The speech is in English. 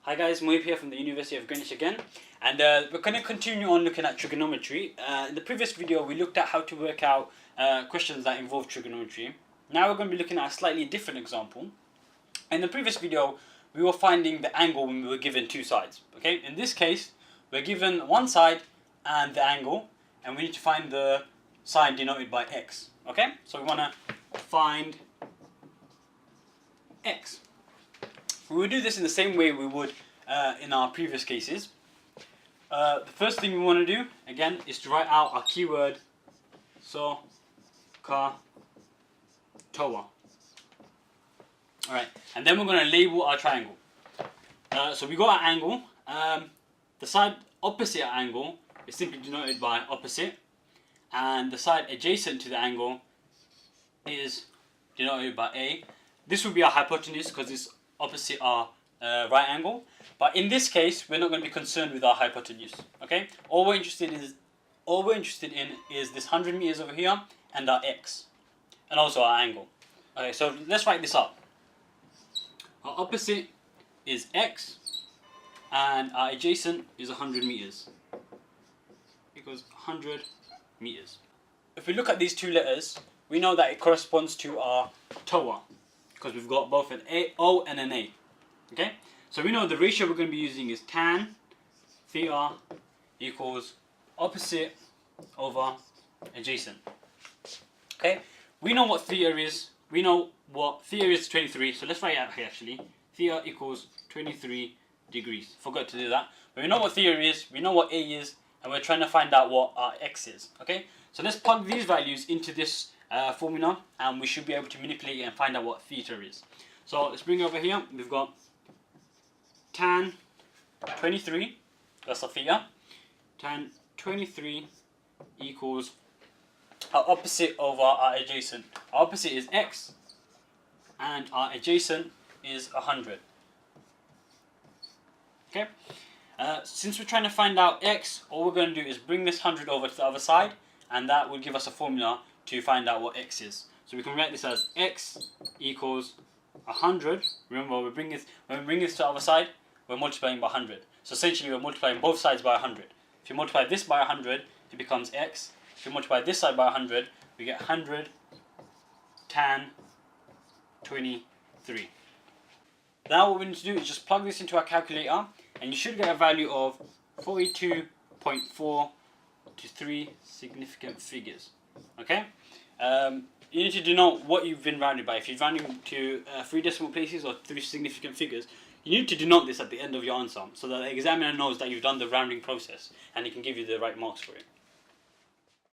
Hi guys, Moib here from the University of Greenwich again, and we're going to continue on looking at trigonometry. In the previous video we looked at how to work out questions that involve trigonometry. Now we're going to be looking at a slightly different example. In the previous video we were finding the angle when we were given two sides. Okay, in this case we're given one side and the angle, and we need to find the side denoted by x. Okay, so we want to find x. We will do this in the same way we would in our previous cases. The first thing we want to do, again, is to write out our keyword so, ka, toa. Alright, and then we're going to label our triangle. So we got our angle. The side opposite our angle is simply denoted by opposite, and the side adjacent to the angle is denoted by A. This will be our hypotenuse because it's opposite our right angle, but in this case we're not going to be concerned with our hypotenuse. Okay, all we're interested in is this 100 meters over here and our x, and also our angle. Okay, so let's write this up. Our opposite is x and our adjacent is 100 meters equals 100 meters. If we look at these two letters, we know that it corresponds to our toa, because we've got both an O and an A. Okay, so we know the ratio we're going to be using is tan theta equals opposite over adjacent. Okay, we know what theta is. We know what theta is 23. So let's write it out here actually. Theta equals 23 degrees. Forgot to do that. But we know what theta is. We know what A is, and we're trying to find out what our x is. Okay, so let's plug these values into this formula, and we should be able to manipulate it and find out what theta is. So let's bring it over here. We've got tan 23, that's our theta. Tan 23 equals our opposite over our adjacent. Our opposite is x, and our adjacent is 100. Okay. Since we're trying to find out x, all we're going to do is bring this 100 over to the other side, and that will give us a formula to find out what x is. So we can write this as x equals 100. Remember, when we bring this to the other side, we're multiplying by 100. So essentially we're multiplying both sides by 100. If you multiply this by 100, it becomes x. If you multiply this side by 100, we get 100 tan 23. Now what we need to do is just plug this into our calculator, and you should get a value of 42.4 to 3 significant figures. Okay, you need to denote what you've been rounded by. If you're rounding to 3 decimal places or 3 significant figures, you need to denote this at the end of your answer so that the examiner knows that you've done the rounding process and he can give you the right marks for it.